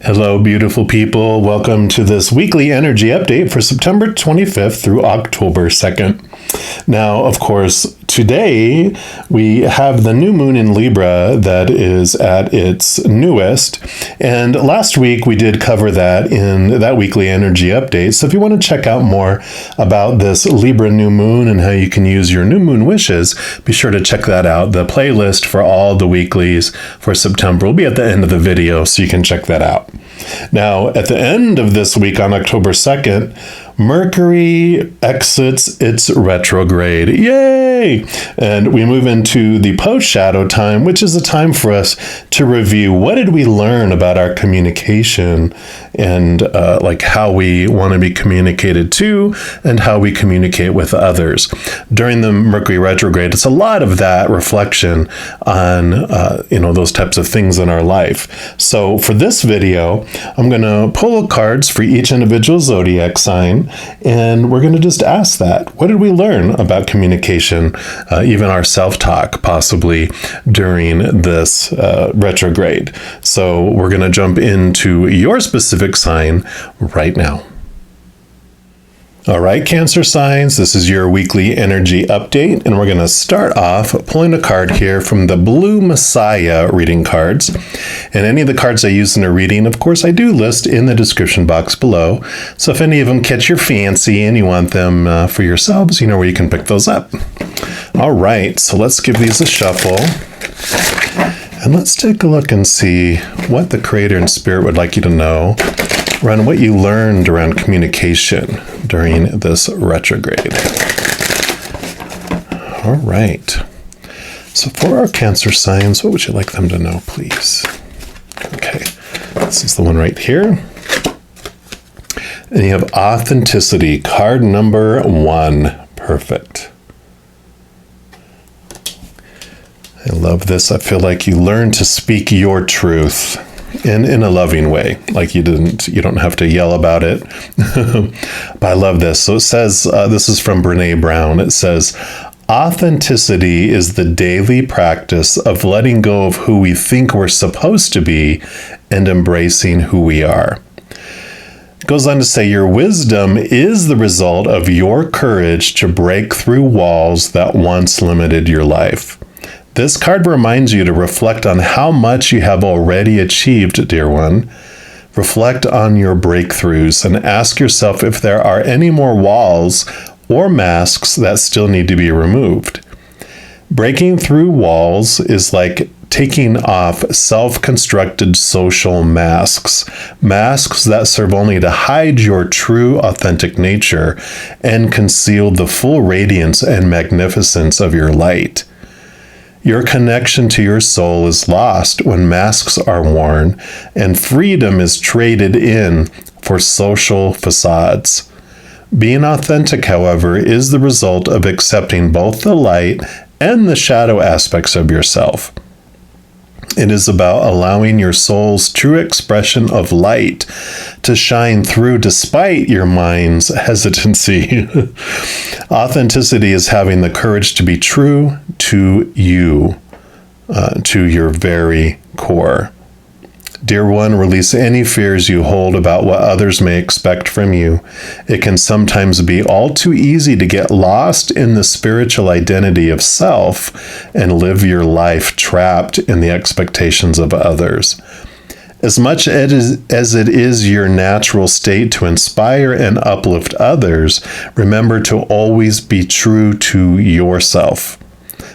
Hello, beautiful people. Welcome to this weekly energy update for September 25th through October 2nd. Now, of course, today we have the new moon in Libra that is at its newest. And last week we did cover that in that weekly energy update. So if you want to check out more about this Libra new moon and how you can use your new moon wishes, be sure to check that out. The playlist for all the weeklies for September will be at the end of the video, so you can check that out. Now, at the end of this week on October 2nd, Mercury exits its retrograde. Yay! And we move into the post-shadow time, which is a time for us to review what did we learn about our communication and like how we want to be communicated to and how we communicate with others. During the Mercury retrograde, it's a lot of that reflection on those types of things in our life. So for this video, I'm going to pull cards for each individual zodiac sign, and we're going to just ask that. What did we learn about communication, even our self-talk, possibly during this retrograde? So we're going to jump into your specific sign right now. All right, Cancer signs, this is your weekly energy update, and we're going to start off pulling a card here from the Blue Messiah reading cards. And any of the cards I use in a reading, of course, I do list in the description box below. So if any of them catch your fancy and you want them for yourselves, you know where you can pick those up. All right, so let's give these a shuffle. And let's take a look and see what the Creator and Spirit would like you to know around what you learned around communication during this retrograde. All right. So for our Cancer signs, what would you like them to know, please? Okay, this is the one right here. And you have authenticity, card number 1. Perfect. I love this. I feel like you learn to speak your truth in a loving way, like you don't have to yell about it. But I love this. So it says, this is from Brene Brown. It says, authenticity is the daily practice of letting go of who we think we're supposed to be and embracing who we are. It goes on to say, your wisdom is the result of your courage to break through walls that once limited your life. This card reminds you to reflect on how much you have already achieved, dear one. Reflect on your breakthroughs and ask yourself if there are any more walls or masks that still need to be removed. Breaking through walls is like taking off self-constructed social masks that serve only to hide your true, authentic nature and conceal the full radiance and magnificence of your light. Your connection to your soul is lost when masks are worn and freedom is traded in for social facades. Being authentic, however, is the result of accepting both the light and the shadow aspects of yourself. It is about allowing your soul's true expression of light to shine through despite your mind's hesitancy. Authenticity is having the courage to be true to you, to your very core. Dear one, release any fears you hold about what others may expect from you. It can sometimes be all too easy to get lost in the spiritual identity of self and live your life trapped in the expectations of others. As much as it is your natural state to inspire and uplift others, remember to always be true to yourself.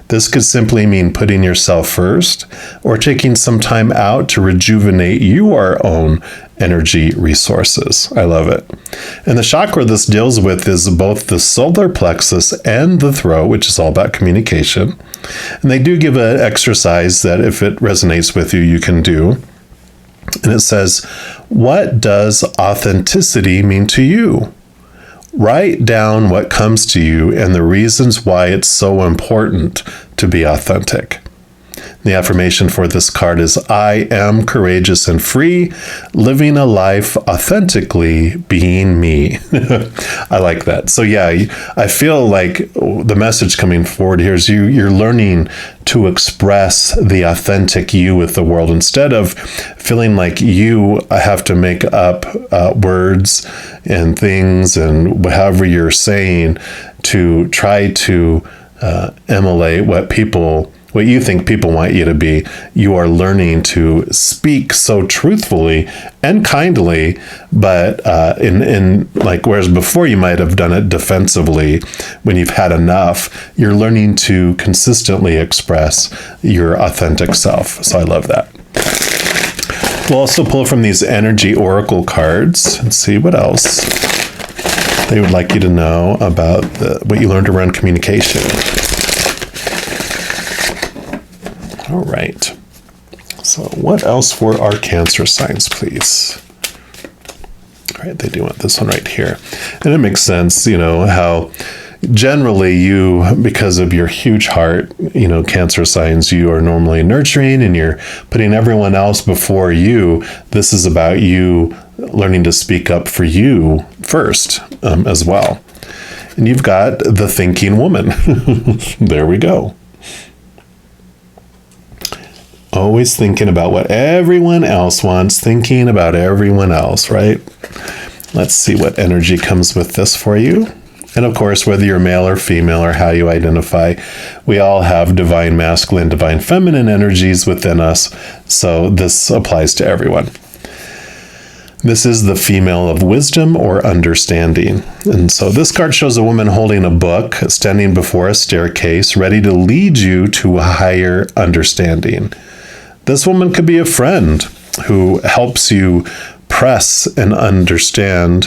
This could simply mean putting yourself first or taking some time out to rejuvenate your own energy resources. I love it. And the chakra this deals with is both the solar plexus and the throat, which is all about communication. And they do give an exercise that if it resonates with you, you can do. And it says, what does authenticity mean to you? Write down what comes to you and the reasons why it's so important to be authentic. The affirmation for this card is, I am courageous and free, living a life authentically, being me. I like that. So yeah, I feel like the message coming forward here is you're learning to express the authentic you with the world instead of feeling like you have to make up words and things and however you're saying to try to emulate what you think people want you to be. You are learning to speak so truthfully and kindly, but in like, whereas before you might have done it defensively when you've had enough, you're learning to consistently express your authentic self. So I love that. We'll also pull from these energy oracle cards and see what else they would like you to know about what you learned around communication. All right. So what else for our Cancer signs, please? All right, they do want this one right here. And it makes sense, how generally you, because of your huge heart, Cancer signs, you are normally nurturing and you're putting everyone else before you. This is about you learning to speak up for you first as well. And you've got the thinking woman. There we go. Always thinking about what everyone else wants, thinking about everyone else, right? Let's see what energy comes with this for you. And of course, whether you're male or female or how you identify, we all have divine masculine, divine feminine energies within us. So this applies to everyone. This is the female of wisdom or understanding. And so this card shows a woman holding a book, standing before a staircase, ready to lead you to a higher understanding. This woman could be a friend who helps you express and understand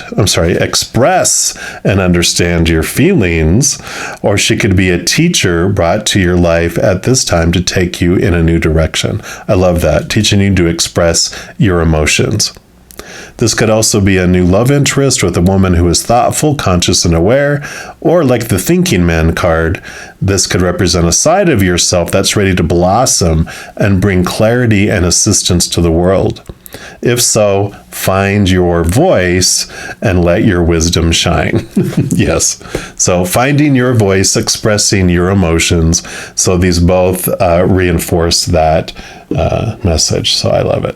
your feelings, or she could be a teacher brought to your life at this time to take you in a new direction. I love that, teaching you to express your emotions. This could also be a new love interest with a woman who is thoughtful, conscious, and aware, or like the Thinking Man card, this could represent a side of yourself that's ready to blossom and bring clarity and assistance to the world. If so, find your voice and let your wisdom shine. Yes. So finding your voice, expressing your emotions. So these both reinforce that message. So I love it.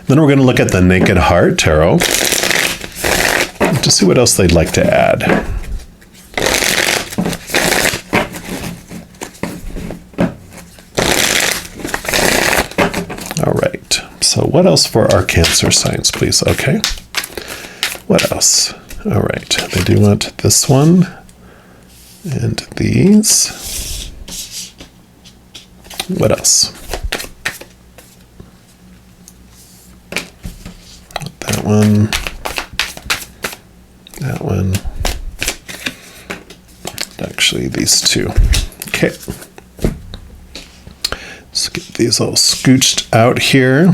Then we're going to look at the Naked Heart Tarot to see what else they'd like to add. All right. So what else for our Cancer signs, please? Okay. What else? All right. They do want this one and these. What else? That one. That one. Actually, these two. Okay. Let's get these all scooched out here.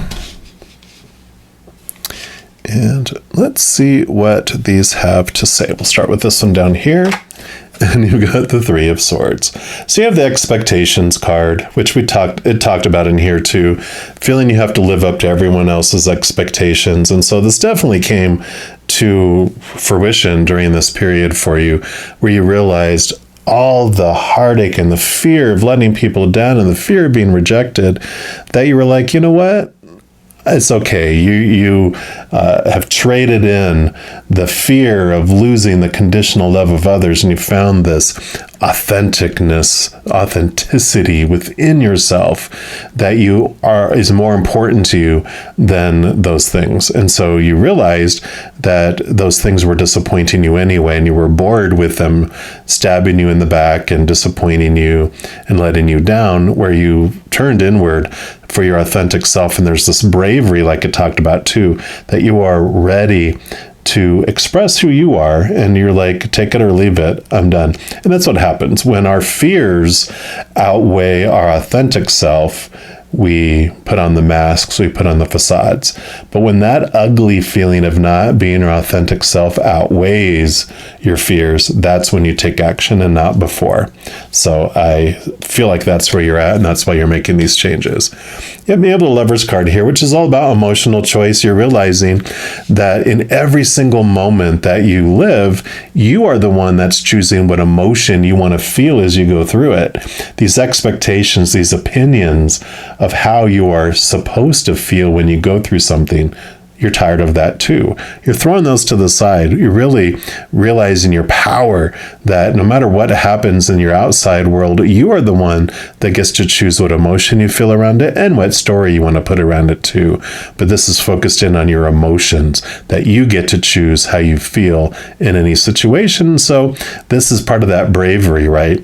And let's see what these have to say. We'll start with this one down here. And you've got the Three of Swords. So you have the Expectations card, which it talked about in here too, feeling you have to live up to everyone else's expectations. And so this definitely came to fruition during this period for you, where you realized all the heartache and the fear of letting people down and the fear of being rejected, that you were like, you know what? It's okay. You have traded in the fear of losing the conditional love of others, and you found this authenticity within yourself that is more important to you than those things. And so you realized that those things were disappointing you anyway, and you were bored with them stabbing you in the back and disappointing you and letting you down, where you turned inward for your authentic self. And there's this bravery, like it talked about too, that you are ready to express who you are, and you're like, take it or leave it, I'm done. And that's what happens when our fears outweigh our authentic self. we put on the masks, we put on the facades. But when that ugly feeling of not being your authentic self outweighs your fears, that's when you take action and not before. So I feel like that's where you're at, and that's why you're making these changes. You have the Lover's card here, which is all about emotional choice. You're realizing that in every single moment that you live, you are the one that's choosing what emotion you want to feel as you go through it. These expectations, these opinions of how you are supposed to feel when you go through something, you're tired of that too. You're throwing those to the side. You're really realizing your power, that no matter what happens in your outside world, you are the one that gets to choose what emotion you feel around it and what story you want to put around it too. But this is focused in on your emotions, that you get to choose how you feel in any situation. So this is part of that bravery, right?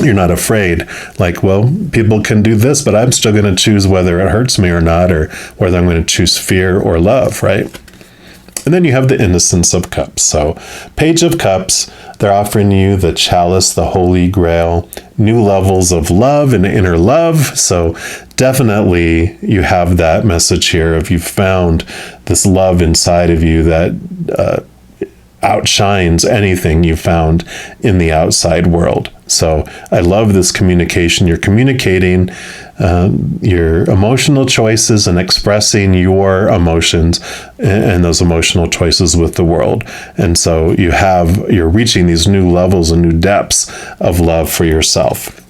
You're not afraid, like, well, people can do this, but I'm still going to choose whether it hurts me or not, or whether I'm going to choose fear or love, right? And then you have the Innocence of Cups. So Page of Cups, they're offering you the chalice, the Holy Grail, new levels of love and inner love. So definitely you have that message here of you've found this love inside of you that outshines anything you found in the outside world. So I love this communication. You're communicating your emotional choices and expressing your emotions and those emotional choices with the world. And so you're reaching these new levels and new depths of love for yourself.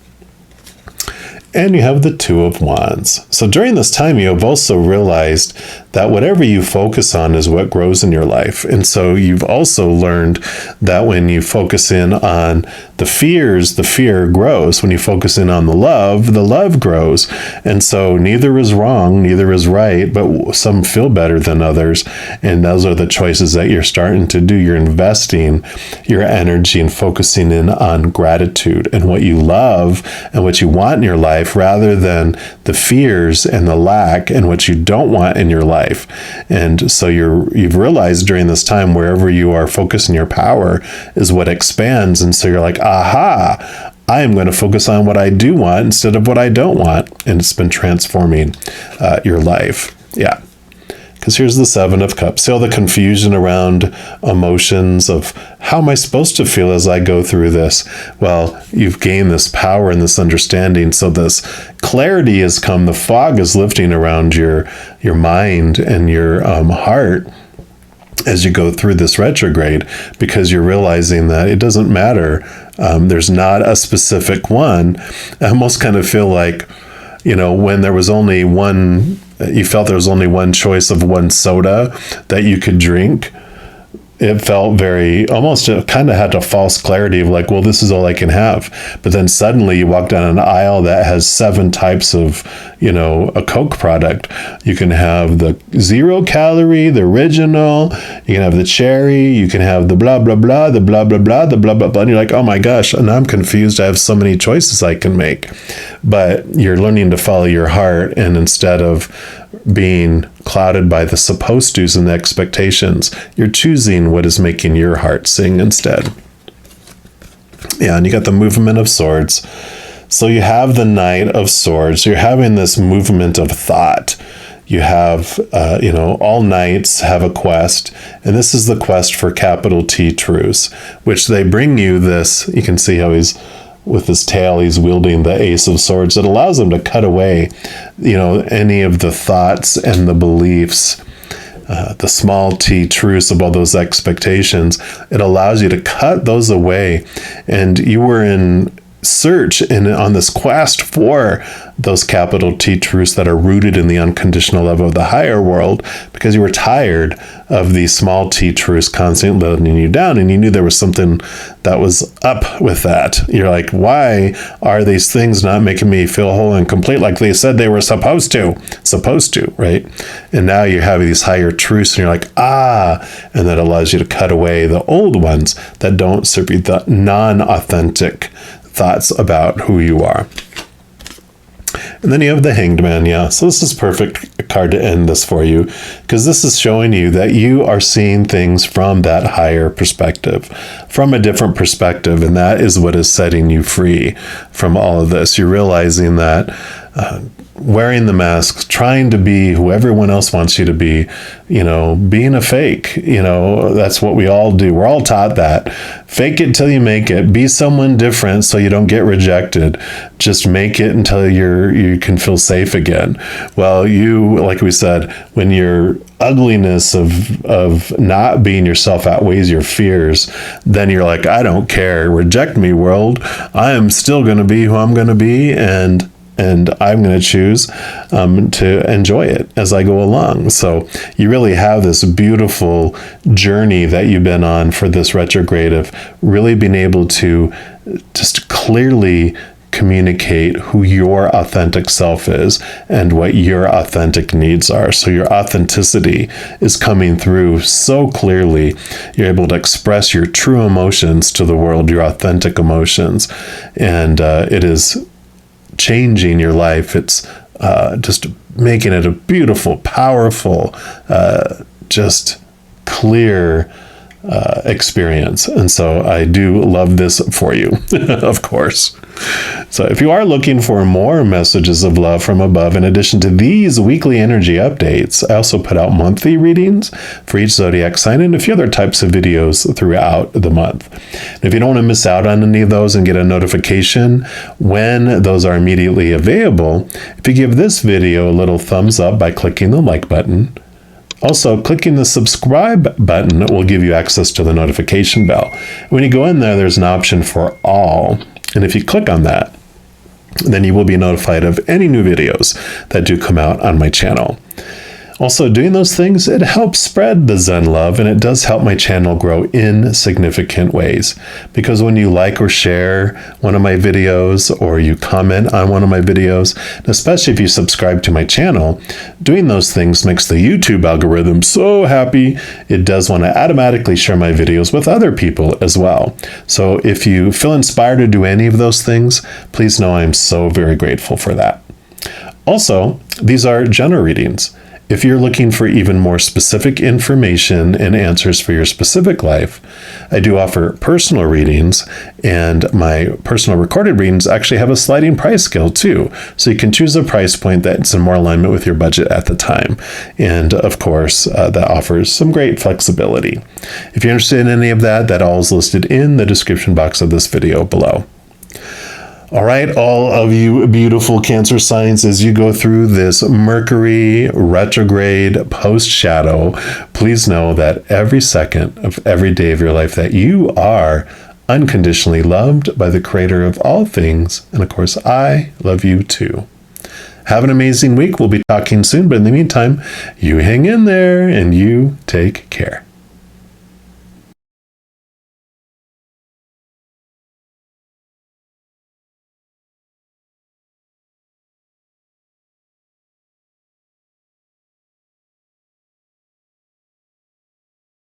And you have the Two of Wands. So during this time, you have also realized that whatever you focus on is what grows in your life. And so you've also learned that when you focus in on the fears, the fear grows. When you focus in on the love grows. And so neither is wrong, neither is right, but some feel better than others. And those are the choices that you're starting to do. You're investing your energy and focusing in on gratitude and what you love and what you want in your life, rather than the fears and the lack and what you don't want in your life. And so you've realized during this time, wherever you are focusing your power is what expands. And so you're like, aha, I am going to focus on what I do want instead of what I don't want. And it's been transforming your life. Yeah. Because here's the Seven of Cups. See all the confusion around emotions of how am I supposed to feel as I go through this? Well, you've gained this power and this understanding. So this clarity has come. The fog is lifting around your mind and your heart as you go through this retrograde, because you're realizing that it doesn't matter. There's not a specific one. I almost kind of feel like, when there was only one, you felt there was only one choice of one soda that you could drink. It felt very, almost kind of had a false clarity of like, well, this is all I can have. But then suddenly you walk down an aisle that has 7 types of, a Coke product. You can have the 0 calorie, the original, you can have the cherry, you can have the blah, blah, blah, the blah, blah, blah, the blah, blah, blah. And you're like, oh my gosh, and I'm confused. I have so many choices I can make. But you're learning to follow your heart, and instead of being clouded by the supposed to's and the expectations, you're choosing what is making your heart sing instead. Yeah, and you got the Movement of Swords. So you have the Knight of Swords. You're having this movement of thought. You have, all knights have a quest, and this is the quest for capital T truths, which they bring you this. You can see how with his tail, he's wielding the Ace of Swords. It allows him to cut away, any of the thoughts and the beliefs, the small t truths of all those expectations. It allows you to cut those away. And you were in search and on this quest for those capital T truths that are rooted in the unconditional love of the higher world, because you were tired of these small t truths constantly letting you down, and you knew there was something that was up with that. You're like, why are these things not making me feel whole and complete like they said they were supposed to, right? And now you're having these higher truths, and you're like, and that allows you to cut away the old ones that don't serve you, the non-authentic thoughts about who you are. And then you have the Hanged Man. Yeah, so this is perfect card to end this for you, because this is showing you that you are seeing things from that higher perspective, from a different perspective, and that is what is setting you free from all of this. You're realizing that wearing the masks, trying to be who everyone else wants you to be, being a fake. That's what we all do. We're all taught that. Fake it till you make it. Be someone different so you don't get rejected. Just make it until you can feel safe again. Well, like we said, when your ugliness of not being yourself outweighs your fears, then you're like, I don't care. Reject me, world. I am still going to be who I'm going to be, and I'm going to choose to enjoy it as I go along. So you really have this beautiful journey that you've been on for this retrograde of really being able to just clearly communicate who your authentic self is and what your authentic needs are. So your authenticity is coming through so clearly. You're able to express your true emotions to the world, your authentic emotions, and it is changing your life. It's just making it a beautiful, powerful, just clear experience. And so I do love this for you, of course. So if you are looking for more messages of love from above, in addition to these weekly energy updates, I also put out monthly readings for each zodiac sign and a few other types of videos throughout the month. And if you don't want to miss out on any of those and get a notification when those are immediately available, if you give this video a little thumbs up by clicking the like button. Also, clicking the subscribe button will give you access to the notification bell. When you go in there, there's an option for all. And if you click on that, then you will be notified of any new videos that do come out on my channel. Also, doing those things, it helps spread the Zen love, and it does help my channel grow in significant ways. Because when you like or share one of my videos, or you comment on one of my videos, especially if you subscribe to my channel, doing those things makes the YouTube algorithm so happy. It does want to automatically share my videos with other people as well. So if you feel inspired to do any of those things, please know I'm so very grateful for that. Also, these are general readings. If you're looking for even more specific information and answers for your specific life, I do offer personal readings, and my personal recorded readings actually have a sliding price scale too. So you can choose a price point that's in more alignment with your budget at the time. And of course, that offers some great flexibility. If you're interested in any of that, that all is listed in the description box of this video below. All right, all of you beautiful Cancer signs, as you go through this Mercury retrograde post-shadow, please know that every second of every day of your life that you are unconditionally loved by the Creator of all things. And of course, I love you too. Have an amazing week. We'll be talking soon, but in the meantime, you hang in there and you take care.